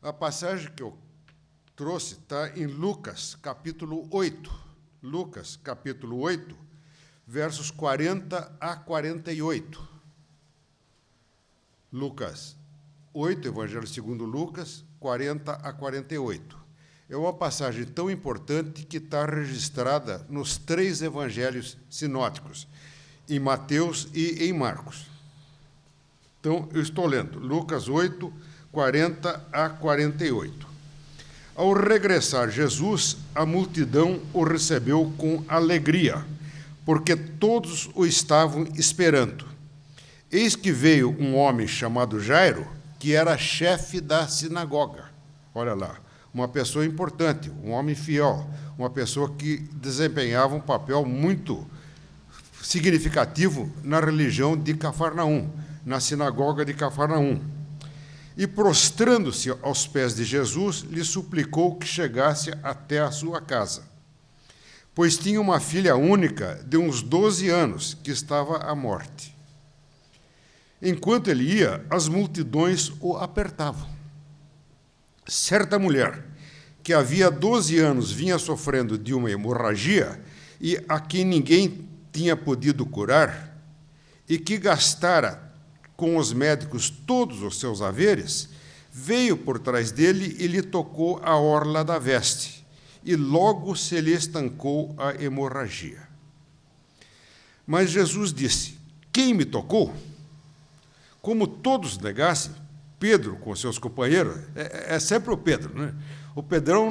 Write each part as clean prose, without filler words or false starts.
A passagem que eu trouxe está em Lucas, capítulo 8. Lucas, capítulo 8, versos 40 a 48. Lucas 8, Evangelho segundo Lucas, 40 a 48. É uma passagem tão importante que está registrada nos 3 evangelhos sinóticos, em Mateus e em Marcos. Então, eu estou lendo Lucas 8, 40 a 48. Ao regressar Jesus, a multidão o recebeu com alegria, porque todos o estavam esperando. Eis que veio um homem chamado Jairo, que era chefe da sinagoga. Olha lá, uma pessoa importante, um homem fiel, uma pessoa que desempenhava um papel muito significativo na religião de Cafarnaum, na sinagoga de Cafarnaum. E, prostrando-se aos pés de Jesus, lhe suplicou que chegasse até a sua casa, pois tinha uma filha única de uns 12 anos, que estava à morte. Enquanto ele ia, as multidões o apertavam. Certa mulher, que havia 12 anos vinha sofrendo de uma hemorragia e a quem ninguém tinha podido curar, e que gastara com os médicos todos os seus haveres, veio por trás dele e lhe tocou a orla da veste, e logo se lhe estancou a hemorragia. Mas Jesus disse: quem me tocou? Como todos negassem, Pedro, com seus companheiros, é sempre o Pedro, né? O Pedrão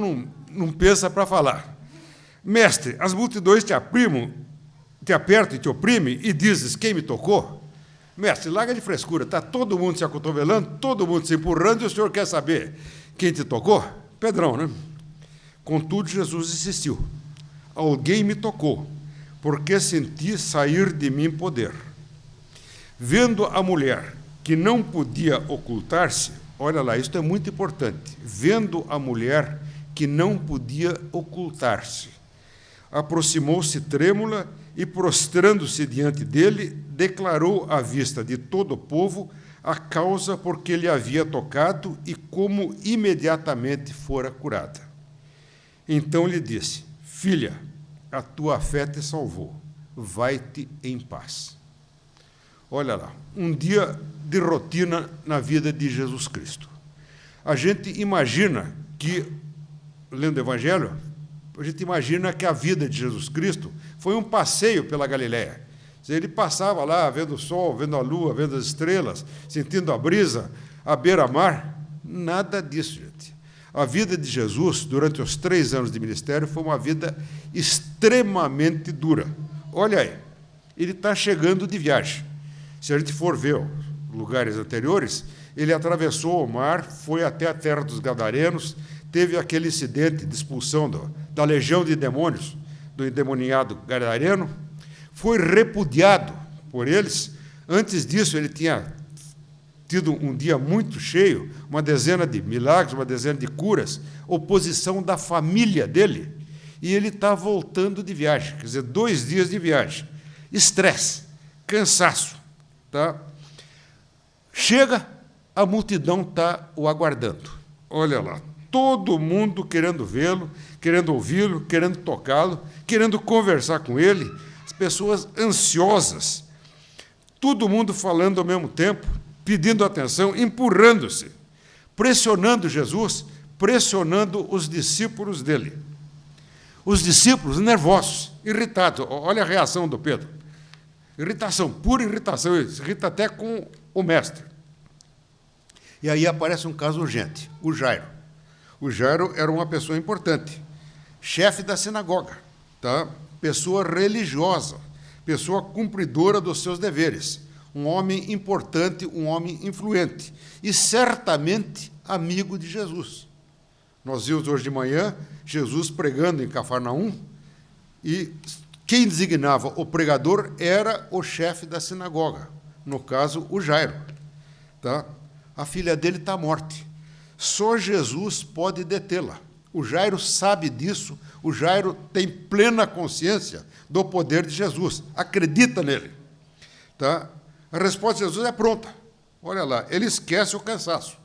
não pensa para falar. Mestre, as multidões te apertam e te oprimem, e dizes: quem me tocou? Mestre, larga de frescura, está todo mundo se acotovelando, todo mundo se empurrando, e o senhor quer saber quem te tocou? Pedrão, né? Contudo, Jesus insistiu: alguém me tocou, porque senti sair de mim poder. Vendo a mulher que não podia ocultar-se, olha lá, isso é muito importante, vendo a mulher que não podia ocultar-se, aproximou-se trêmula e, prostrando-se diante dele, declarou à vista de todo o povo a causa por que ele havia tocado e como imediatamente fora curada. Então lhe disse: filha, a tua fé te salvou, vai-te em paz. Olha lá, um dia de rotina na vida de Jesus Cristo. A gente imagina que, lendo o Evangelho, a gente imagina que a vida de Jesus Cristo foi um passeio pela Galileia. Ele passava lá, vendo o sol, vendo a lua, vendo as estrelas, sentindo a brisa, à beira-mar. Nada disso, gente. A vida de Jesus, durante os 3 anos de ministério, foi uma vida extremamente dura. Olha aí, ele está chegando de viagem. Se a gente for ver lugares anteriores, ele atravessou o mar, foi até a terra dos Gadarenos, teve aquele incidente de expulsão da legião de demônios, do endemoniado gadareno, foi repudiado por eles. Antes disso, ele tinha tido um dia muito cheio, uma dezena de milagres, uma dezena de curas, oposição da família dele, e ele está voltando de viagem, quer dizer, 2 dias de viagem, estresse, cansaço. Tá? Chega, a multidão está o aguardando. Olha lá, todo mundo querendo vê-lo, querendo ouvi-lo, querendo tocá-lo, querendo conversar com ele, as pessoas ansiosas, todo mundo falando ao mesmo tempo, pedindo atenção, empurrando-se, pressionando Jesus, pressionando os discípulos dele. Os discípulos nervosos, irritados. Olha a reação do Pedro. Irritação, pura irritação, ele se irrita até com o mestre. E aí aparece um caso urgente, o Jairo. O Jairo era uma pessoa importante, chefe da sinagoga, tá? Pessoa religiosa, pessoa cumpridora dos seus deveres, um homem importante, um homem influente, e certamente amigo de Jesus. Nós vimos hoje de manhã Jesus pregando em Cafarnaum, e quem designava o pregador era o chefe da sinagoga, no caso, o Jairo. Tá? A filha dele está morta. Só Jesus pode detê-la. O Jairo sabe disso, o Jairo tem plena consciência do poder de Jesus, acredita nele. Tá? A resposta de Jesus é pronta. Olha lá, ele esquece o cansaço.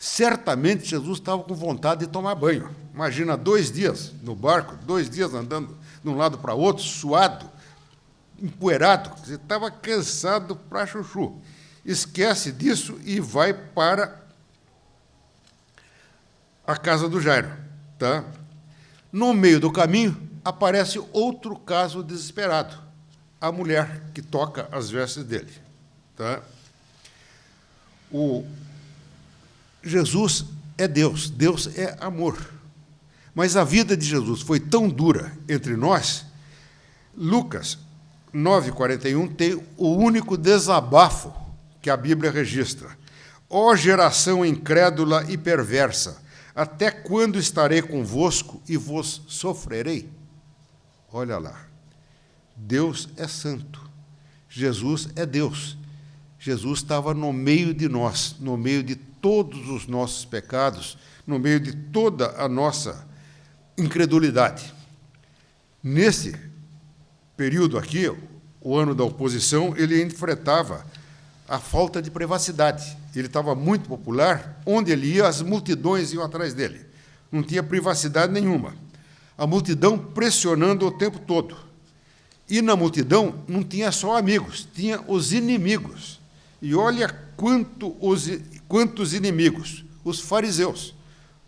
Certamente Jesus estava com vontade de tomar banho. Imagina 2 dias no barco, 2 dias andando de um lado para o outro, suado, empoeirado, você estava cansado para chuchu. Esquece disso e vai para a casa do Jairo. Tá? No meio do caminho, aparece outro caso desesperado, a mulher que toca as vestes dele. Tá? Jesus é Deus, Deus é amor. Mas a vida de Jesus foi tão dura entre nós, Lucas 9,41 tem o único desabafo que a Bíblia registra. Ó geração incrédula e perversa, até quando estarei convosco e vos sofrerei? Olha lá, Deus é santo, Jesus é Deus. Jesus estava no meio de nós, no meio de todos os nossos pecados, no meio de toda a nossa incredulidade. Nesse período aqui, o ano da oposição, ele enfrentava a falta de privacidade. Ele estava muito popular, onde ele ia, as multidões iam atrás dele. Não tinha privacidade nenhuma. A multidão pressionando o tempo todo. E na multidão não tinha só amigos, tinha os inimigos. E olha quantos inimigos, os fariseus.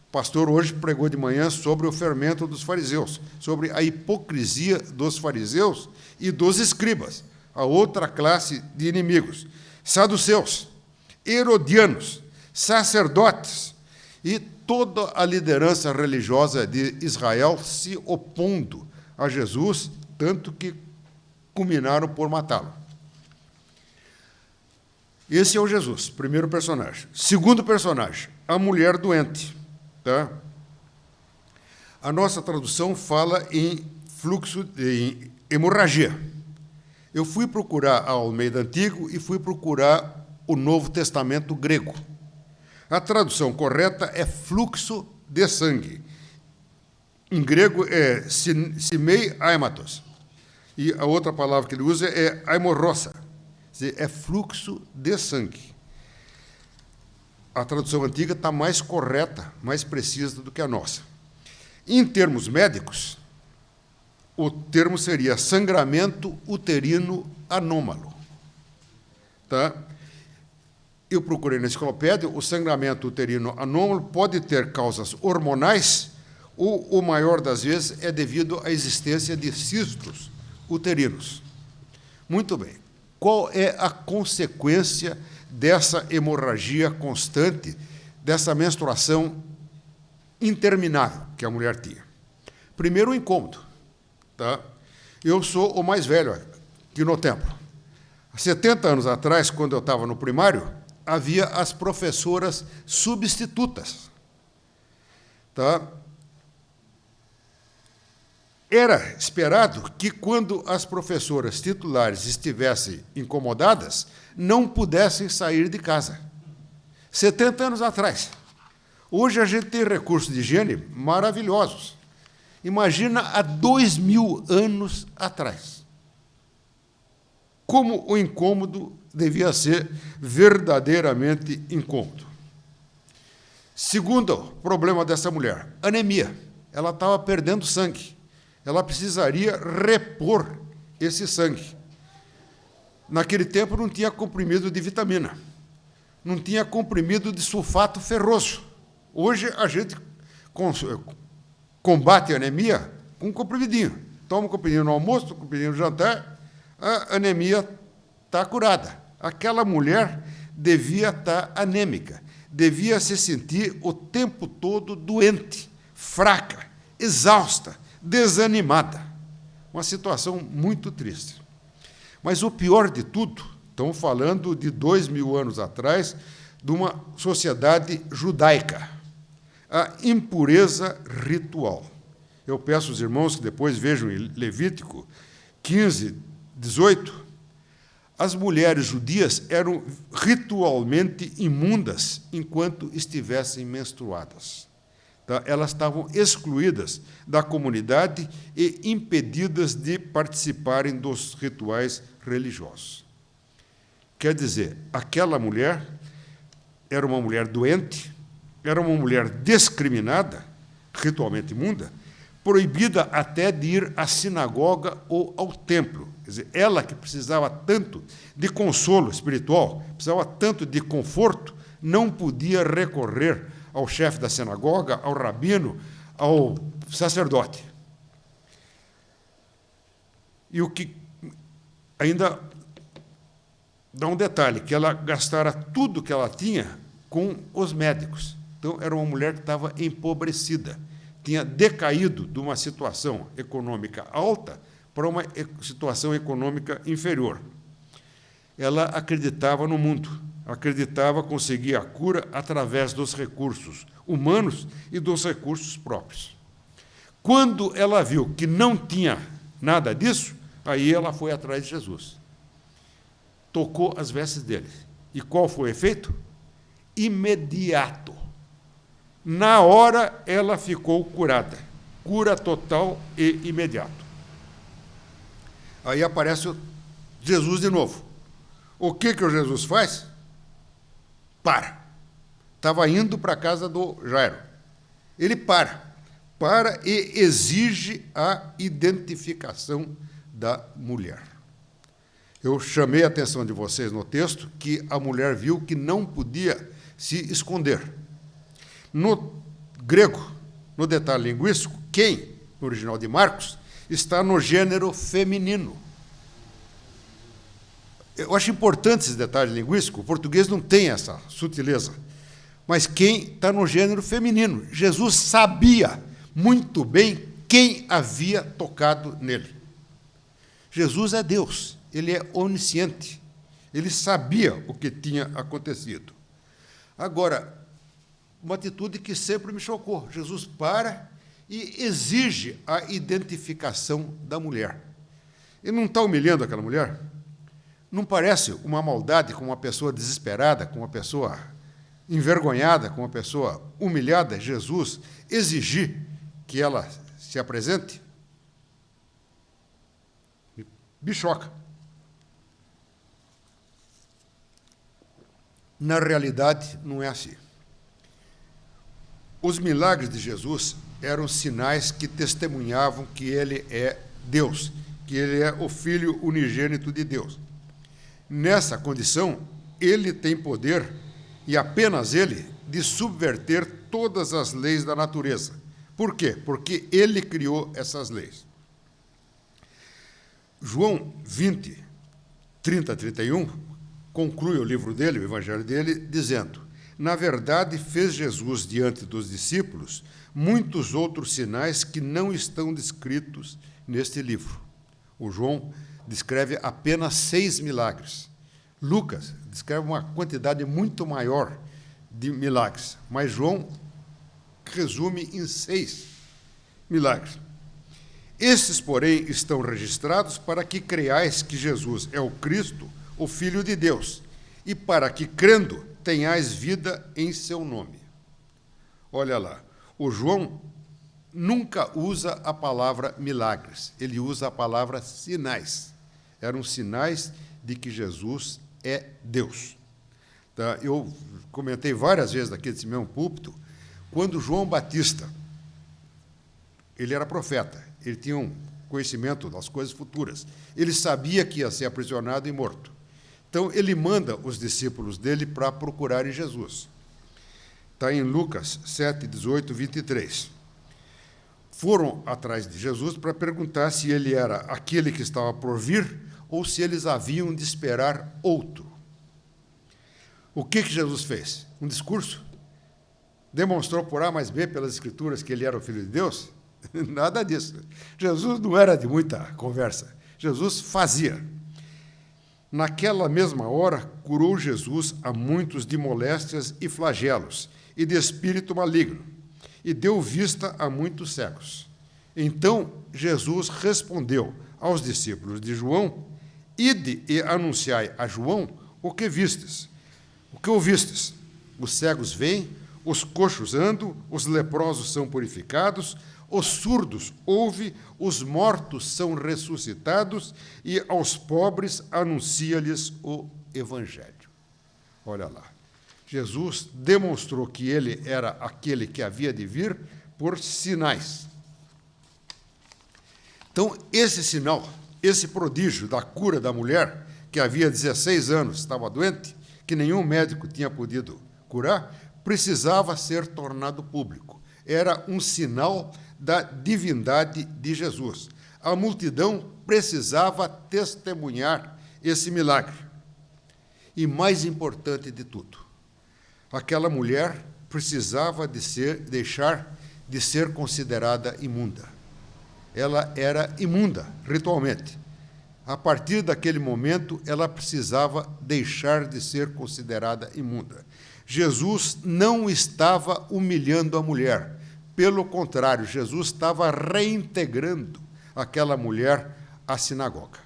O pastor hoje pregou de manhã sobre o fermento dos fariseus, sobre a hipocrisia dos fariseus e dos escribas, a outra classe de inimigos. Saduceus, herodianos, sacerdotes e toda a liderança religiosa de Israel se opondo a Jesus, tanto que culminaram por matá-lo. Esse é o Jesus, primeiro personagem. Segundo personagem, a mulher doente. Tá? A nossa tradução fala em fluxo, em hemorragia. Eu fui procurar a Almeida Antigo e fui procurar o Novo Testamento grego. A tradução correta é fluxo de sangue. Em grego é simei aimatos. E a outra palavra que ele usa é aimorrosa. É fluxo de sangue. A tradução antiga está mais correta, mais precisa do que a nossa. Em termos médicos, o termo seria sangramento uterino anômalo. Tá? Eu procurei na enciclopédia, o sangramento uterino anômalo pode ter causas hormonais ou, o maior das vezes, é devido à existência de cistos uterinos. Muito bem. Qual é a consequência dessa hemorragia constante, dessa menstruação interminável que a mulher tinha? Primeiro, o incômodo. Tá? Eu sou o mais velho aqui no templo. Há 70 anos atrás, quando eu estava no primário, havia as professoras substitutas. Tá? Era esperado que, quando as professoras titulares estivessem incomodadas, não pudessem sair de casa. 70 anos atrás. Hoje a gente tem recursos de higiene maravilhosos. Imagina há 2000 anos atrás. Como o incômodo devia ser verdadeiramente incômodo. Segundo problema dessa mulher, anemia. Ela estava perdendo sangue. Ela precisaria repor esse sangue. Naquele tempo não tinha comprimido de vitamina, não tinha comprimido de sulfato ferroso. Hoje a gente combate a anemia com um comprimidinho. Toma um comprimidinho no almoço, um comprimidinho no jantar, a anemia está curada. Aquela mulher devia estar anêmica, devia se sentir o tempo todo doente, fraca, exausta, desanimada. Uma situação muito triste. Mas o pior de tudo, estamos falando de 2000 anos atrás, de uma sociedade judaica, a impureza ritual. Eu peço aos irmãos que depois vejam em Levítico 15, 18, as mulheres judias eram ritualmente imundas enquanto estivessem menstruadas. Tá? Elas estavam excluídas da comunidade e impedidas de participarem dos rituais religiosos. Quer dizer, aquela mulher era uma mulher doente, era uma mulher discriminada, ritualmente imunda, proibida até de ir à sinagoga ou ao templo. Quer dizer, ela que precisava tanto de consolo espiritual, precisava tanto de conforto, não podia recorrer ao chefe da sinagoga, ao rabino, ao sacerdote. E o que ainda dá um detalhe, que ela gastara tudo que ela tinha com os médicos. Então, era uma mulher que estava empobrecida, tinha decaído de uma situação econômica alta para uma situação econômica inferior. Ela acreditava no mundo, acreditava conseguir a cura através dos recursos humanos e dos recursos próprios. Quando ela viu que não tinha nada disso, aí ela foi atrás de Jesus. Tocou as vestes dele. E qual foi o efeito? Imediato. Na hora, ela ficou curada. Cura total e imediato. Aí aparece Jesus de novo. O que o Jesus faz? Para. Estava indo para a casa do Jairo. Ele para e exige a identificação da mulher. Eu chamei a atenção de vocês no texto que a mulher viu que não podia se esconder. No grego, no detalhe linguístico, quem, no original de Marcos, está no gênero feminino. Eu acho importante esse detalhe linguístico, o português não tem essa sutileza, mas quem está no gênero feminino. Jesus sabia muito bem quem havia tocado nele. Jesus é Deus, ele é onisciente, ele sabia o que tinha acontecido. Agora, uma atitude que sempre me chocou, Jesus para e exige a identificação da mulher. Ele não está humilhando aquela mulher? Não parece uma maldade com uma pessoa desesperada, com uma pessoa envergonhada, com uma pessoa humilhada, Jesus exigir que ela se apresente? Me choca. Na realidade, não é assim. Os milagres de Jesus eram sinais que testemunhavam que ele é Deus, que ele é o Filho unigênito de Deus. Nessa condição, ele tem poder, e apenas ele, de subverter todas as leis da natureza. Por quê? Porque ele criou essas leis. João 20, 30 a 31, conclui o livro dele, o evangelho dele, dizendo: na verdade, fez Jesus diante dos discípulos muitos outros sinais que não estão descritos neste livro. O João descreve apenas 6 milagres. Lucas descreve uma quantidade muito maior de milagres, mas João resume em 6 milagres. Estes, porém, estão registrados para que creiais que Jesus é o Cristo, o Filho de Deus, e para que, crendo, tenhais vida em seu nome. Olha lá, o João nunca usa a palavra milagres, ele usa a palavra sinais. Eram sinais de que Jesus é Deus. Tá? Eu comentei várias vezes aqui desse mesmo púlpito, quando João Batista, ele era profeta, ele tinha um conhecimento das coisas futuras, ele sabia que ia ser aprisionado e morto. Então, ele manda os discípulos dele para procurarem Jesus. Está em Lucas 7, 18, 23. Foram atrás de Jesus para perguntar se ele era aquele que estava por vir ou se eles haviam de esperar outro. O que Jesus fez? Um discurso? Demonstrou por A mais B pelas Escrituras que ele era o Filho de Deus? Nada disso. Jesus não era de muita conversa. Jesus fazia. Naquela mesma hora, curou Jesus a muitos de moléstias e flagelos, e de espírito maligno, e deu vista a muitos cegos. Então, Jesus respondeu aos discípulos de João: ide e anunciai a João o que vistes. O que ouvistes? Os cegos veem, os coxos andam, os leprosos são purificados, os surdos ouvem, os mortos são ressuscitados, e aos pobres anuncia-lhes o Evangelho. Olha lá. Jesus demonstrou que ele era aquele que havia de vir por sinais. Então, esse sinal, esse prodígio da cura da mulher, que havia 16 anos estava doente, que nenhum médico tinha podido curar, precisava ser tornado público. Era um sinal da divindade de Jesus. A multidão precisava testemunhar esse milagre. E, mais importante de tudo, aquela mulher precisava deixar de ser considerada imunda. Ela era imunda, ritualmente. A partir daquele momento, ela precisava deixar de ser considerada imunda. Jesus não estava humilhando a mulher. Pelo contrário, Jesus estava reintegrando aquela mulher à sinagoga.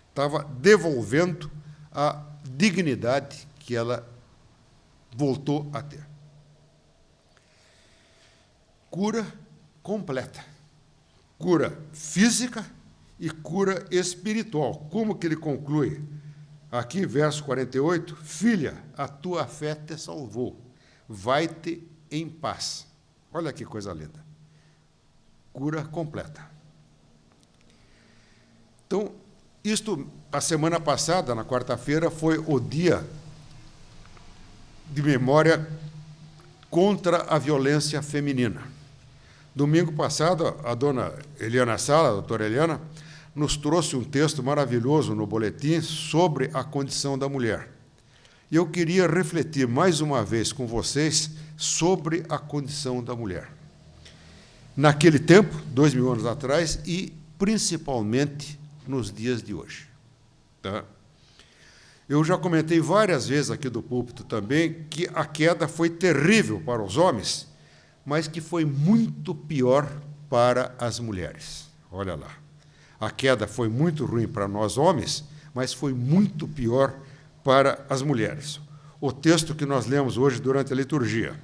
Estava devolvendo a dignidade que ela voltou a ter. Cura completa. Cura física e cura espiritual. Como que ele conclui? Aqui, verso 48, filha, a tua fé te salvou. Vai-te em paz. Olha que coisa linda. Cura completa. Então, isto, a semana passada, na quarta-feira, foi o dia de memória contra a violência feminina. Domingo passado, a dona Eliana Sala, a doutora Eliana, nos trouxe um texto maravilhoso no boletim sobre a condição da mulher. E eu queria refletir mais uma vez com vocês sobre a condição da mulher. Naquele tempo, 2000 anos atrás, e principalmente nos dias de hoje. Tá? Eu já comentei várias vezes aqui do púlpito também que a queda foi terrível para os homens, mas que foi muito pior para as mulheres. Olha lá. A queda foi muito ruim para nós homens, mas foi muito pior para as mulheres. O texto que nós lemos hoje durante a liturgia,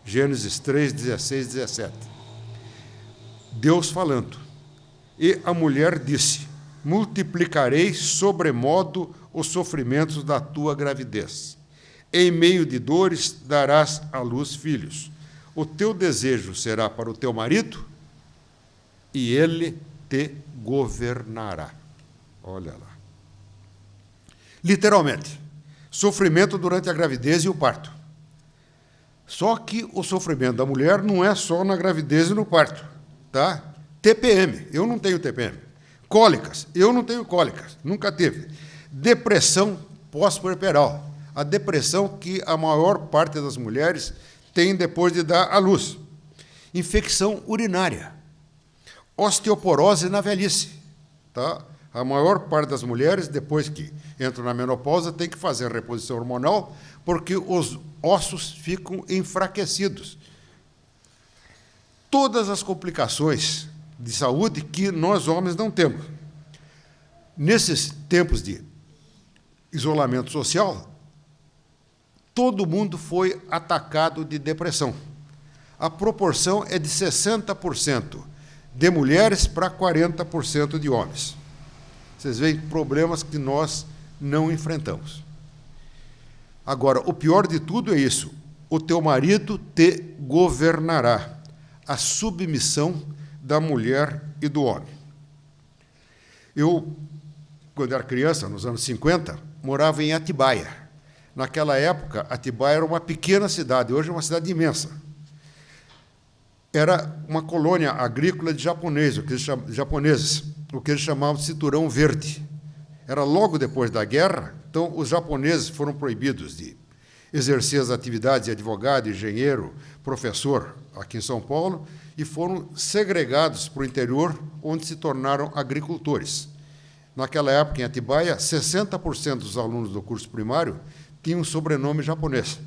Gênesis 3, 16, 17. Deus falando. E a mulher disse: multiplicarei sobremodo os sofrimentos da tua gravidez. Em meio de dores darás à luz filhos. O teu desejo será para o teu marido, e ele te governará. Olha lá. Literalmente, sofrimento durante a gravidez e o parto. Só que o sofrimento da mulher não é só na gravidez e no parto. Tá? TPM, eu não tenho TPM. Cólicas, eu não tenho cólicas, nunca tive. Depressão pós-puerperal, a depressão que a maior parte das mulheres tem depois de dar à luz. Infecção urinária, osteoporose na velhice. Tá? A maior parte das mulheres, depois que entram na menopausa, tem que fazer reposição hormonal, porque os ossos ficam enfraquecidos. Todas as complicações de saúde que nós homens não temos. Nesses tempos de isolamento social, todo mundo foi atacado de depressão. A proporção é de 60% de mulheres para 40% de homens. Vocês veem problemas que nós não enfrentamos. Agora, o pior de tudo é isso: o teu marido te governará. A submissão da mulher e do homem. Eu, quando era criança, nos anos 50, morava em Atibaia. Naquela época, Atibaia era uma pequena cidade, hoje é uma cidade imensa. Era uma colônia agrícola de japoneses, o que eles chamavam de cinturão verde. Era logo depois da guerra, então os japoneses foram proibidos de exercer as atividades de advogado, engenheiro, professor aqui em São Paulo, e foram segregados para o interior, onde se tornaram agricultores. Naquela época, em Atibaia, 60% dos alunos do curso primário tinham um sobrenome japonês.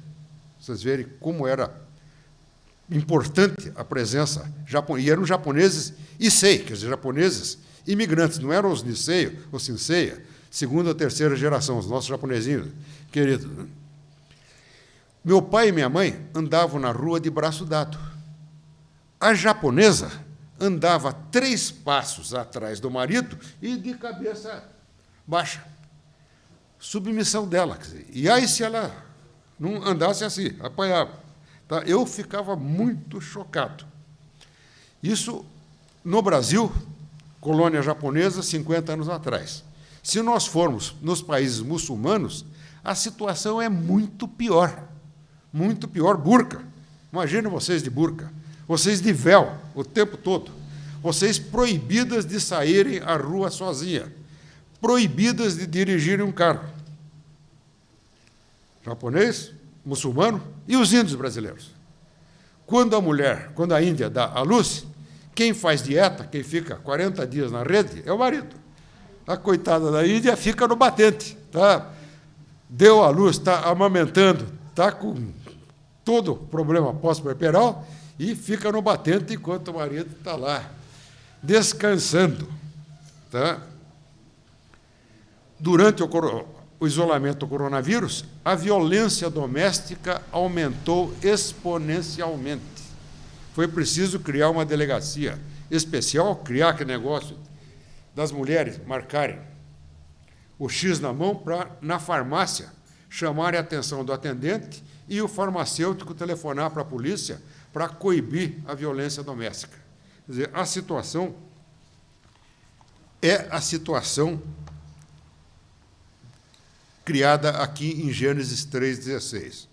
Vocês verem como era importante a presença japonesa. E eram japoneses Issei, quer dizer, japoneses imigrantes, não eram os Nisei ou Shinsei, segunda ou terceira geração, os nossos japonesinhos queridos. Meu pai e minha mãe andavam na rua de braço dado. A japonesa andava 3 passos atrás do marido e de cabeça baixa. Submissão dela. Quer dizer, e aí, se ela não andasse assim, apanhava. Tá? Eu ficava muito chocado. Isso, no Brasil, colônia japonesa, 50 anos atrás. Se nós formos nos países muçulmanos, a situação é muito pior. Muito pior. Burca. Imaginem vocês de burca. Vocês de véu o tempo todo. Vocês proibidas de saírem à rua sozinha. Proibidas de dirigirem um carro. Japonês, muçulmano e os índios brasileiros. Quando a Índia dá à luz, quem faz dieta, quem fica 40 dias na rede, é o marido. A coitada da Índia fica no batente. Tá? Deu à luz, está amamentando, está com todo o problema pós-puerperal e fica no batente enquanto o marido está lá, descansando. Tá? Durante o isolamento do coronavírus, a violência doméstica aumentou exponencialmente. Foi preciso criar uma delegacia especial, criar aquele negócio das mulheres marcarem o X na mão para, na farmácia, chamarem a atenção do atendente e o farmacêutico telefonar para a polícia para coibir a violência doméstica. Quer dizer, a situação é a situação criada aqui em Gênesis 3,16.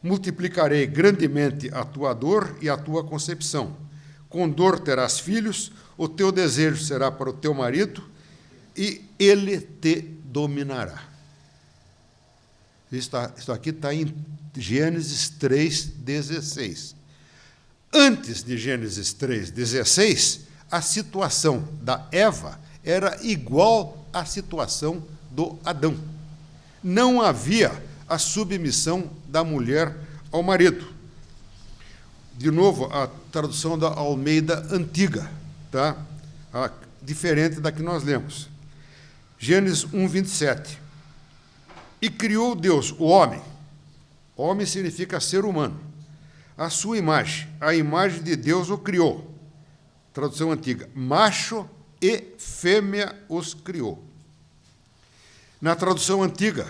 Multiplicarei grandemente a tua dor e a tua concepção. Com dor terás filhos, o teu desejo será para o teu marido, e ele te dominará. Isso aqui está em Gênesis 3,16. Antes de Gênesis 3,16, a situação da Eva era igual à situação do Adão. Não havia a submissão da mulher ao marido. De novo, a tradução da Almeida Antiga, tá? Diferente da que nós lemos. Gênesis 1:27. E criou Deus o homem. Homem significa ser humano. A sua imagem, a imagem de Deus o criou. Tradução antiga. Macho e fêmea os criou. Na tradução antiga,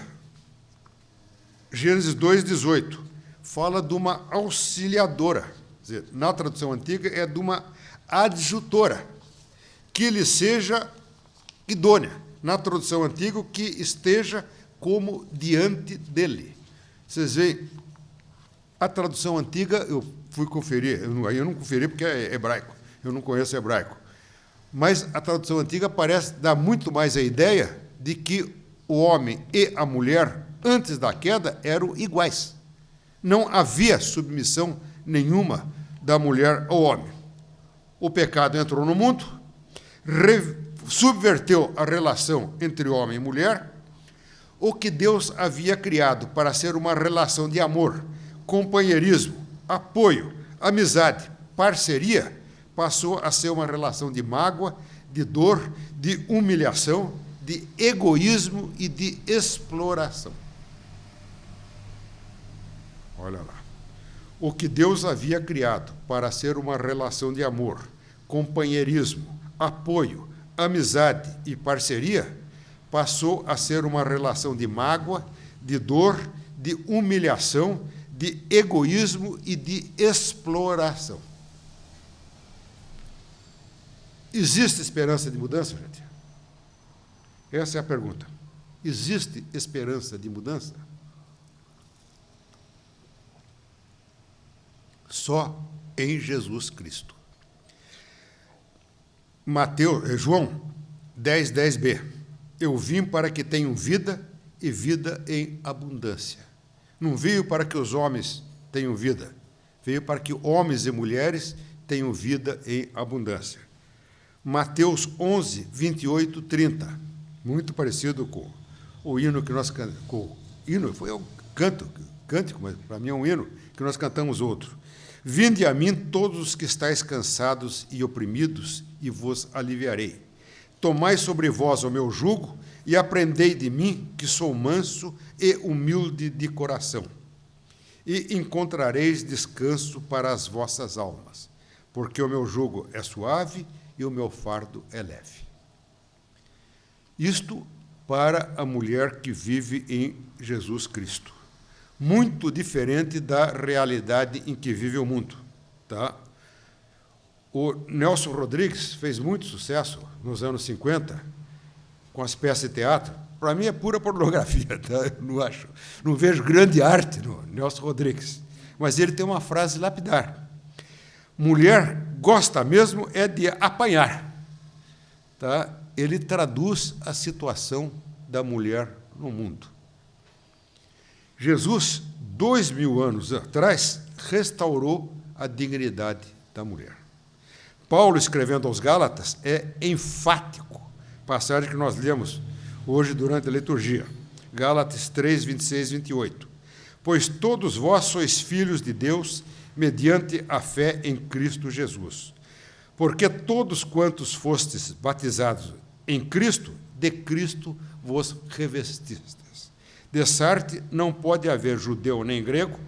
Gênesis 2:18, fala de uma auxiliadora. Quer dizer, na tradução antiga, é de uma adjutora, que lhe seja idônea. Na tradução antiga, que esteja como diante dele. Vocês veem, a tradução antiga, eu fui conferir, eu não conferi porque é hebraico, eu não conheço hebraico, mas a tradução antiga parece dar muito mais a ideia de que o homem e a mulher, antes da queda, eram iguais. Não havia submissão nenhuma da mulher ao homem. O pecado entrou no mundo, subverteu a relação entre homem e mulher. O que Deus havia criado para ser uma relação de amor, companheirismo, apoio, amizade, parceria, passou a ser uma relação de mágoa, de dor, de humilhação, de egoísmo e de exploração. Olha lá. O que Deus havia criado para ser uma relação de amor, companheirismo, apoio, amizade e parceria, passou a ser uma relação de mágoa, de dor, de humilhação, de egoísmo e de exploração. Existe esperança de mudança, gente? Essa é a pergunta. Existe esperança de mudança? Só em Jesus Cristo. João 10:10b. Eu vim para que tenham vida e vida em abundância. Não veio para que os homens tenham vida, veio para que homens e mulheres tenham vida em abundância. Mateus 11:28-30. Muito parecido com o hino que nós cantamos. Hino foi um cântico, mas para mim é um hino que nós cantamos outro. Vinde a mim todos os que estáis cansados e oprimidos, e vos aliviarei. Tomai sobre vós o meu jugo e aprendei de mim, que sou manso e humilde de coração. E encontrareis descanso para as vossas almas, porque o meu jugo é suave e o meu fardo é leve. Isto para a mulher que vive em Jesus Cristo. muito diferente da realidade em que vive o mundo. Tá? O Nelson Rodrigues fez muito sucesso nos anos 50 com as peças de teatro. Para mim é pura pornografia, tá? Eu não vejo grande arte no Nelson Rodrigues, mas ele tem uma frase lapidar: mulher gosta mesmo é de apanhar. Tá? Ele traduz a situação da mulher no mundo. Jesus, 2000 anos atrás, restaurou a dignidade da mulher. Paulo, escrevendo aos Gálatas, é enfático, passagem que nós lemos hoje durante a liturgia, Gálatas 3, 26 e 28. Pois todos vós sois filhos de Deus, mediante a fé em Cristo Jesus. Porque todos quantos fostes batizados em Cristo, de Cristo vos revestistes. Dessarte não pode haver judeu nem grego,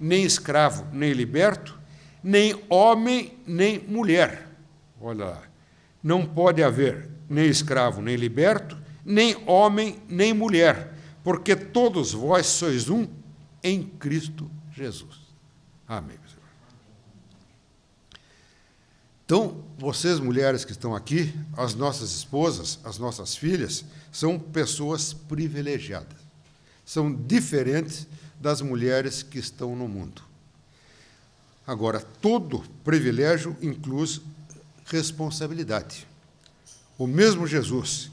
nem escravo nem liberto, nem homem nem mulher. Olha lá. Não pode haver nem escravo nem liberto, nem homem nem mulher, porque todos vós sois um em Cristo Jesus. Amém, meus irmãos. Então, vocês, mulheres que estão aqui, as nossas esposas, as nossas filhas, são pessoas privilegiadas. São diferentes das mulheres que estão no mundo. Agora, todo privilégio inclui responsabilidade. O mesmo Jesus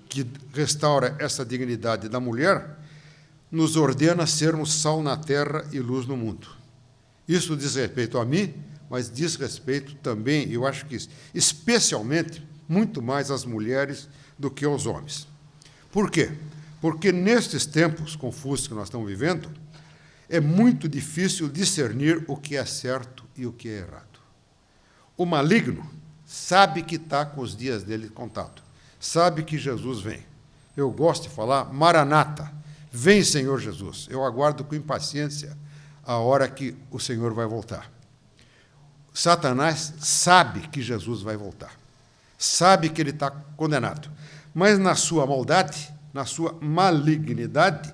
que restaura essa dignidade da mulher nos ordena sermos sal na terra e luz no mundo. Isso diz respeito a mim, mas diz respeito também, eu acho que especialmente, muito mais às mulheres do que aos homens. Por quê? Porque nestes tempos confusos que nós estamos vivendo, é muito difícil discernir o que é certo e o que é errado. O maligno sabe que está com os dias dele contados, sabe que Jesus vem. Eu gosto de falar, Maranata, vem, Senhor Jesus. Eu aguardo com impaciência a hora que o Senhor vai voltar. Satanás sabe que Jesus vai voltar, sabe que ele está condenado, mas na sua maldade, na sua malignidade,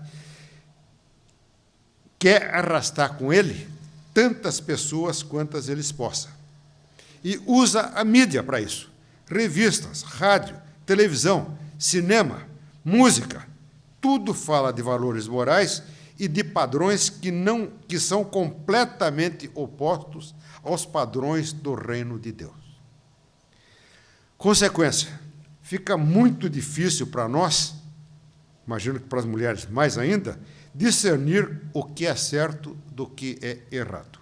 quer arrastar com ele tantas pessoas quantas ele possa. E usa a mídia para isso. Revistas, rádio, televisão, cinema, música, tudo fala de valores morais e de padrões que são completamente opostos aos padrões do reino de Deus. Consequência, fica muito difícil para nós, imagino que para as mulheres mais ainda, discernir o que é certo do que é errado.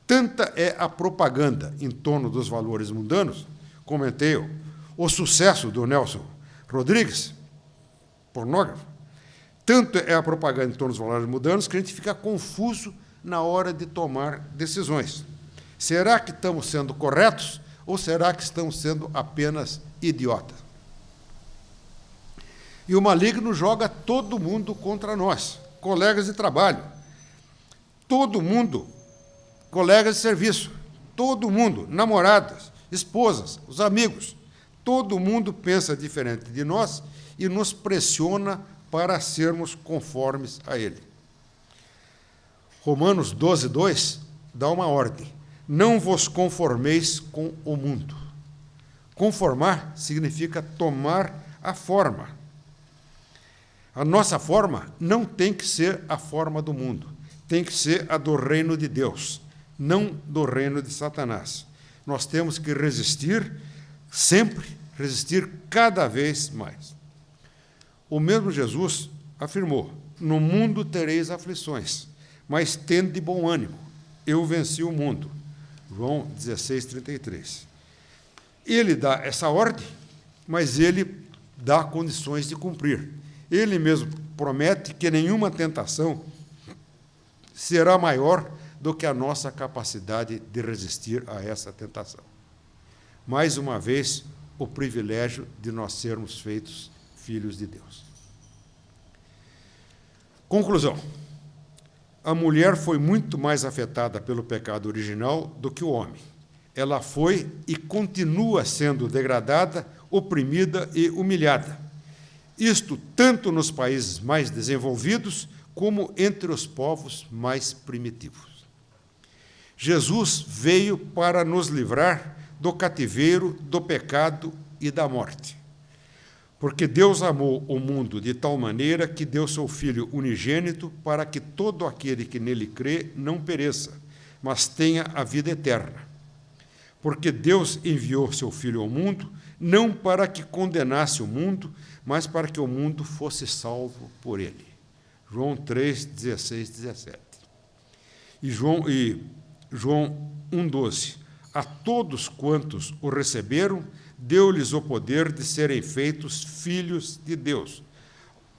Tanta é a propaganda em torno dos valores mundanos, comentei o sucesso do Nelson Rodrigues, pornógrafo, tanto é a propaganda em torno dos valores mundanos que a gente fica confuso na hora de tomar decisões. Será que estamos sendo corretos ou será que estamos sendo apenas idiotas? E o maligno joga todo mundo contra nós, colegas de trabalho, todo mundo, colegas de serviço, todo mundo, namoradas, esposas, os amigos, todo mundo pensa diferente de nós e nos pressiona para sermos conformes a ele. Romanos 12, 2 dá uma ordem: não vos conformeis com o mundo. Conformar significa tomar a forma. A nossa forma não tem que ser a forma do mundo, tem que ser a do reino de Deus, não do reino de Satanás. Nós temos que resistir sempre, resistir cada vez mais. O mesmo Jesus afirmou: no mundo tereis aflições, mas tende bom ânimo, eu venci o mundo. João 16, 33. Ele dá essa ordem, mas ele dá condições de cumprir. Ele mesmo promete que nenhuma tentação será maior do que a nossa capacidade de resistir a essa tentação. Mais uma vez, o privilégio de nós sermos feitos filhos de Deus. Conclusão. A mulher foi muito mais afetada pelo pecado original do que o homem. Ela foi e continua sendo degradada, oprimida e humilhada. Isto tanto nos países mais desenvolvidos como entre os povos mais primitivos. Jesus veio para nos livrar do cativeiro, do pecado e da morte. Porque Deus amou o mundo de tal maneira que deu seu Filho unigênito para que todo aquele que nele crê não pereça, mas tenha a vida eterna. Porque Deus enviou seu Filho ao mundo, não para que condenasse o mundo, mas para que o mundo fosse salvo por ele. João 3, 16, 17. E João 1, 12. A todos quantos o receberam, deu-lhes o poder de serem feitos filhos de Deus,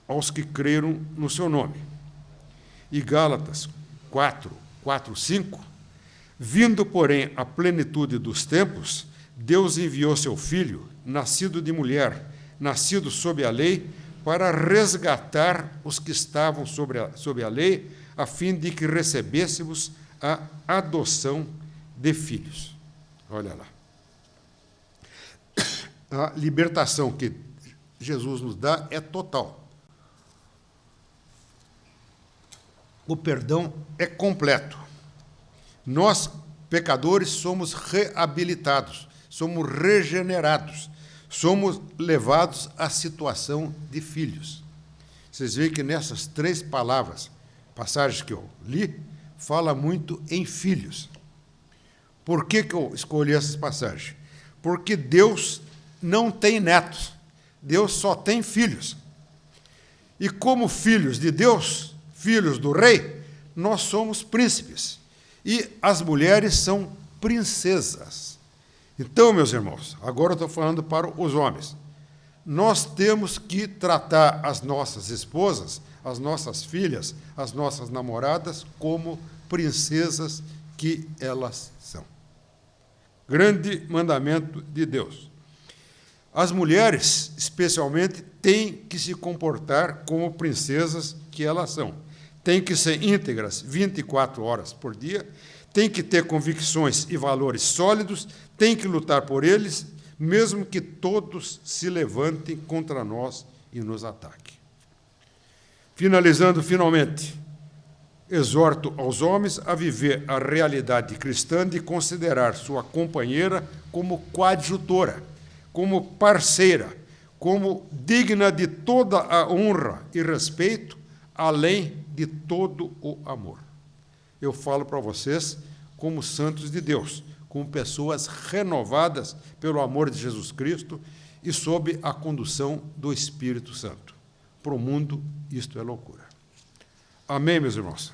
aos que creram no seu nome. E Gálatas 4, 5. Vindo, porém, a plenitude dos tempos, Deus enviou seu Filho, nascido de mulher, nascido sob a lei, para resgatar os que estavam sob a lei, a fim de que recebêssemos a adoção de filhos. Olha lá. A libertação que Jesus nos dá é total. O perdão é completo. Nós, pecadores, somos reabilitados, somos regenerados, somos levados à situação de filhos. Vocês veem que nessas 3 passagens que eu li, fala muito em filhos. Por que eu escolhi essas passagens? Porque Deus não tem netos, Deus só tem filhos. E como filhos de Deus, filhos do rei, nós somos príncipes. E as mulheres são princesas. Então, meus irmãos, agora eu estou falando para os homens. Nós temos que tratar as nossas esposas, as nossas filhas, as nossas namoradas, como princesas que elas são. Grande mandamento de Deus. As mulheres, especialmente, têm que se comportar como princesas que elas são. Têm que ser íntegras 24 horas por dia, têm que ter convicções e valores sólidos, têm que lutar por eles, mesmo que todos se levantem contra nós e nos ataquem. Finalizando, finalmente, exorto aos homens a viver a realidade cristã de considerar sua companheira como coadjutora, como parceira, como digna de toda a honra e respeito, além de todo o amor. Eu falo para vocês como santos de Deus, como pessoas renovadas pelo amor de Jesus Cristo e sob a condução do Espírito Santo. Para o mundo, isto é loucura. Amém, meus irmãos?